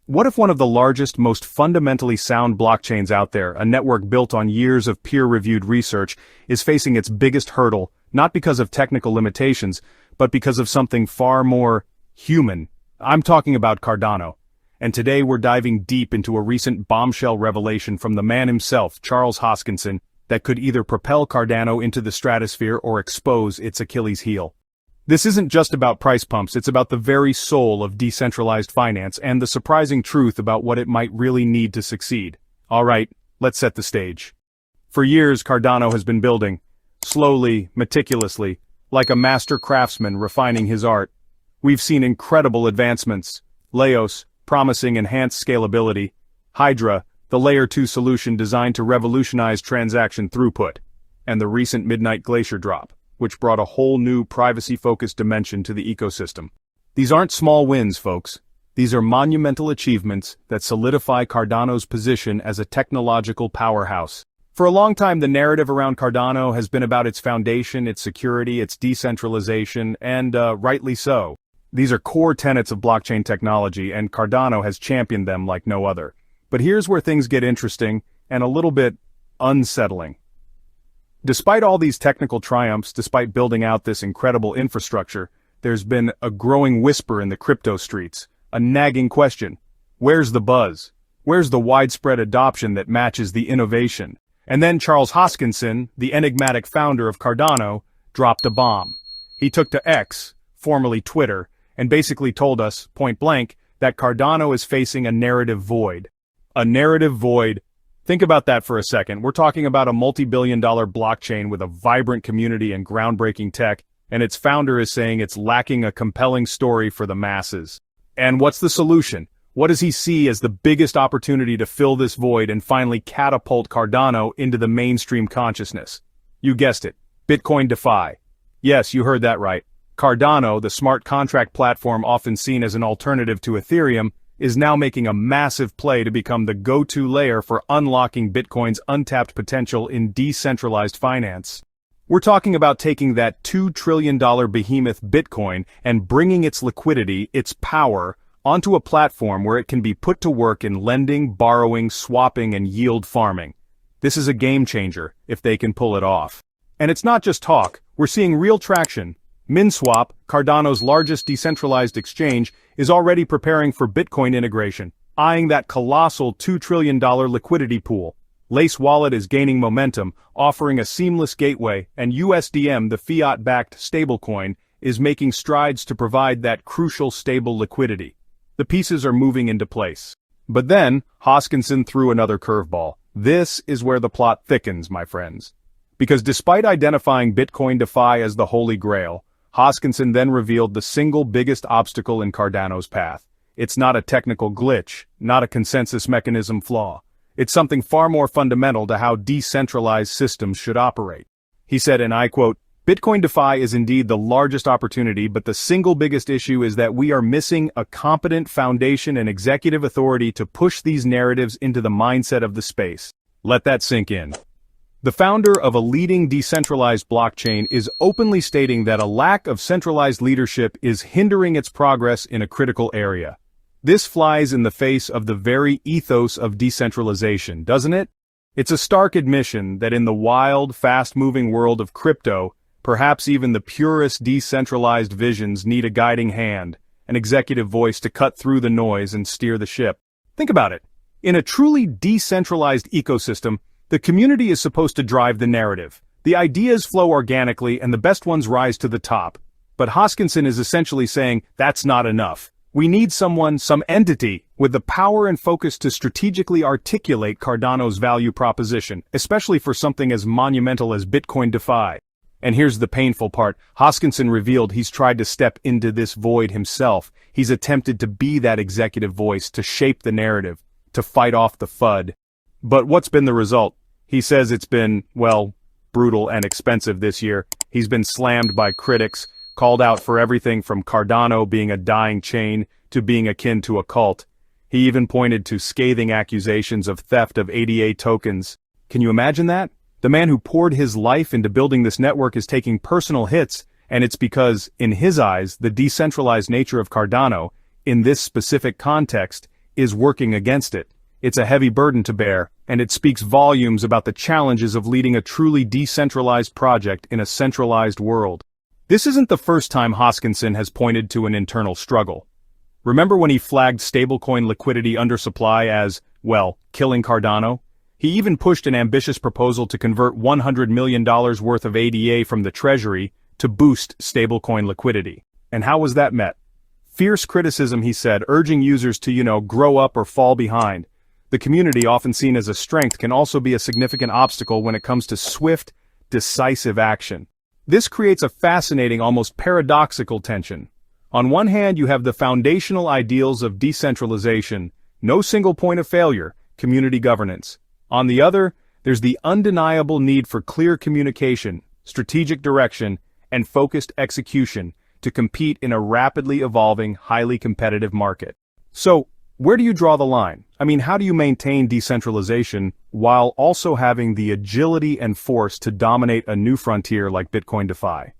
What if one of the largest, most fundamentally sound blockchains out there, a network built on years of peer-reviewed research, is facing its biggest hurdle, not because of technical limitations, but because of something far more human? I'm talking about Cardano. And today we're diving deep into a recent bombshell revelation from the man himself, Charles Hoskinson, that could either propel Cardano into the stratosphere or expose its Achilles heel. This isn't just about price pumps, it's about the very soul of decentralized finance and the surprising truth about what it might really need to succeed. Alright, let's set the stage. For years, Cardano has been building, slowly, meticulously, like a master craftsman refining his art. We've seen incredible advancements: Leios, promising enhanced scalability; Hydra, the Layer 2 solution designed to revolutionize transaction throughput; and the recent Midnight Glacier Drop, which brought a whole new privacy-focused dimension to the ecosystem. These aren't small wins, folks. These are monumental achievements that solidify Cardano's position as a technological powerhouse. For a long time, the narrative around Cardano has been about its foundation, its security, its decentralization, and rightly so. These are core tenets of blockchain technology, and Cardano has championed them like no other. But here's where things get interesting and a little bit unsettling. Despite all these technical triumphs, despite building out this incredible infrastructure, there's been a growing whisper in the crypto streets, a nagging question. Where's the buzz? Where's the widespread adoption that matches the innovation? And then Charles Hoskinson, the enigmatic founder of Cardano, dropped a bomb. He took to X, formerly Twitter, and basically told us, point blank, that Cardano is facing a narrative void. A narrative void. Think about that for a second. We're talking about a multi-billion-dollar blockchain with a vibrant community and groundbreaking tech, and its founder is saying it's lacking a compelling story for the masses. And what's the solution? What does he see as the biggest opportunity to fill this void and finally catapult Cardano into the mainstream consciousness? You guessed it, Bitcoin DeFi. Yes, you heard that right. Cardano, the smart contract platform often seen as an alternative to Ethereum, is now making a massive play to become the go-to layer for unlocking Bitcoin's untapped potential in decentralized finance. We're talking about taking that $2 trillion behemoth Bitcoin and bringing its liquidity, its power, onto a platform where it can be put to work in lending, borrowing, swapping, and yield farming. This is a game changer, if they can pull it off. And it's not just talk, we're seeing real traction. MinSwap, Cardano's largest decentralized exchange, is already preparing for Bitcoin integration, eyeing that colossal $2 trillion liquidity pool. Leios Wallet is gaining momentum, offering a seamless gateway, and USDM, the fiat-backed stablecoin, is making strides to provide that crucial stable liquidity. The pieces are moving into place. But then, Hoskinson threw another curveball. This is where the plot thickens, my friends. Because despite identifying Bitcoin DeFi as the holy grail, Hoskinson then revealed the single biggest obstacle in Cardano's path. It's not a technical glitch, not a consensus mechanism flaw. It's something far more fundamental to how decentralized systems should operate. He said, and I quote, "Bitcoin DeFi is indeed the largest opportunity, but the single biggest issue is that we are missing a competent foundation and executive authority to push these narratives into the mindset of the space." Let that sink in. The founder of a leading decentralized blockchain is openly stating that a lack of centralized leadership is hindering its progress in a critical area. This flies in the face of the very ethos of decentralization, doesn't it? It's a stark admission that in the wild, fast-moving world of crypto, perhaps even the purest decentralized visions need a guiding hand, an executive voice to cut through the noise and steer the ship. Think about it. In a truly decentralized ecosystem, the community is supposed to drive the narrative. The ideas flow organically and the best ones rise to the top. But Hoskinson is essentially saying that's not enough. We need someone, some entity, with the power and focus to strategically articulate Cardano's value proposition, especially for something as monumental as Bitcoin DeFi. And here's the painful part. Hoskinson revealed he's tried to step into this void himself. He's attempted to be that executive voice, to shape the narrative, to fight off the FUD. But what's been the result? He says it's been, well, brutal and expensive this year. He's been slammed by critics, called out for everything from Cardano being a dying chain to being akin to a cult. He even pointed to scathing accusations of theft of ADA tokens. Can you imagine that? The man who poured his life into building this network is taking personal hits, and it's because, in his eyes, the decentralized nature of Cardano, in this specific context, is working against it. It's a heavy burden to bear, and it speaks volumes about the challenges of leading a truly decentralized project in a centralized world. This isn't the first time Hoskinson has pointed to an internal struggle. Remember when he flagged stablecoin liquidity undersupply as, well, killing Cardano? He even pushed an ambitious proposal to convert $100 million worth of ADA from the Treasury to boost stablecoin liquidity. And how was that met? Fierce criticism, he said, urging users to, grow up or fall behind. The community, often seen as a strength, can also be a significant obstacle when it comes to swift, decisive action. This creates a fascinating, almost paradoxical tension. On one hand, you have the foundational ideals of decentralization, no single point of failure, community governance. On the other, there's the undeniable need for clear communication, strategic direction, and focused execution to compete in a rapidly evolving, highly competitive market. So, where do you draw the line? How do you maintain decentralization while also having the agility and force to dominate a new frontier like Bitcoin DeFi?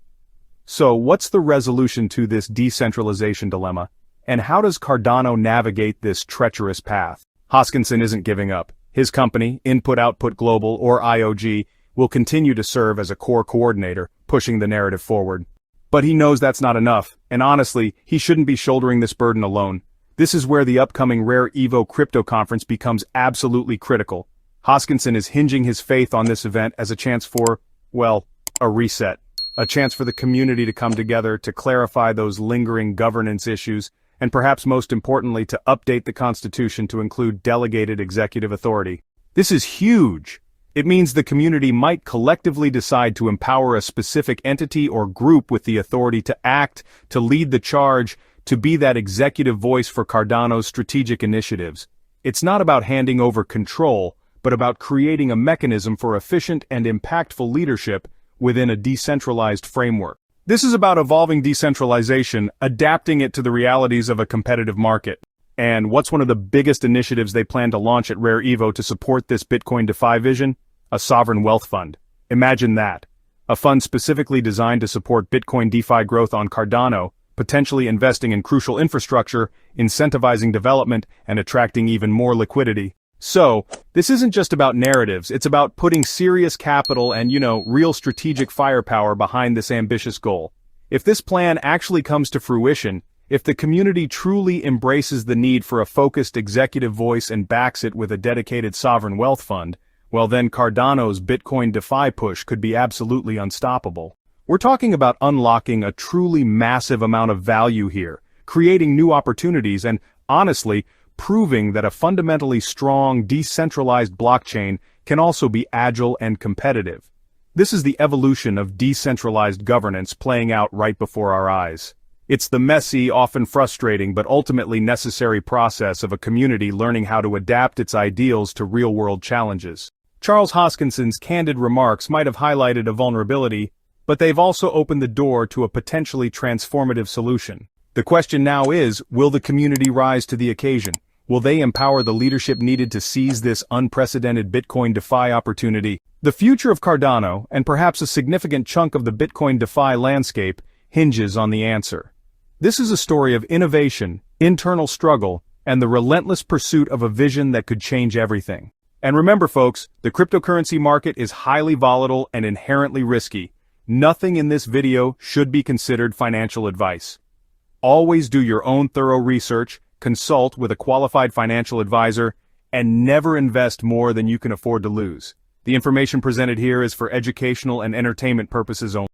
So, what's the resolution to this decentralization dilemma, and how does Cardano navigate this treacherous path? Hoskinson isn't giving up. His company, Input Output Global, or IOG, will continue to serve as a core coordinator, pushing the narrative forward. But he knows that's not enough, and honestly, he shouldn't be shouldering this burden alone. This is where the upcoming Rare Evo crypto conference becomes absolutely critical. Hoskinson is hinging his faith on this event as a chance for, well, a reset. A chance for the community to come together to clarify those lingering governance issues, and perhaps most importantly to update the Constitution to include delegated executive authority. This is huge. It means the community might collectively decide to empower a specific entity or group with the authority to act, to lead the charge, to be that executive voice for Cardano's strategic initiatives. It's not about handing over control, but about creating a mechanism for efficient and impactful leadership within a decentralized framework. This is about evolving decentralization, adapting it to the realities of a competitive market. And what's one of the biggest initiatives they plan to launch at Rare Evo to support this Bitcoin DeFi vision? A sovereign wealth fund. Imagine that. A fund specifically designed to support Bitcoin DeFi growth on Cardano, potentially investing in crucial infrastructure, incentivizing development, and attracting even more liquidity. So, this isn't just about narratives, it's about putting serious capital and, real strategic firepower behind this ambitious goal. If this plan actually comes to fruition, if the community truly embraces the need for a focused executive voice and backs it with a dedicated sovereign wealth fund, well then Cardano's Bitcoin DeFi push could be absolutely unstoppable. We're talking about unlocking a truly massive amount of value here, creating new opportunities and, honestly, proving that a fundamentally strong, decentralized blockchain can also be agile and competitive. This is the evolution of decentralized governance playing out right before our eyes. It's the messy, often frustrating, but ultimately necessary process of a community learning how to adapt its ideals to real-world challenges. Charles Hoskinson's candid remarks might have highlighted a vulnerability, but they've also opened the door to a potentially transformative solution. The question now is, will the community rise to the occasion? Will they empower the leadership needed to seize this unprecedented Bitcoin DeFi opportunity? The future of Cardano, and perhaps a significant chunk of the Bitcoin DeFi landscape, hinges on the answer. This is a story of innovation, internal struggle, and the relentless pursuit of a vision that could change everything. And remember folks, the cryptocurrency market is highly volatile and inherently risky. Nothing in this video should be considered financial advice. Always do your own thorough research, consult with a qualified financial advisor, and never invest more than you can afford to lose. The information presented here is for educational and entertainment purposes only.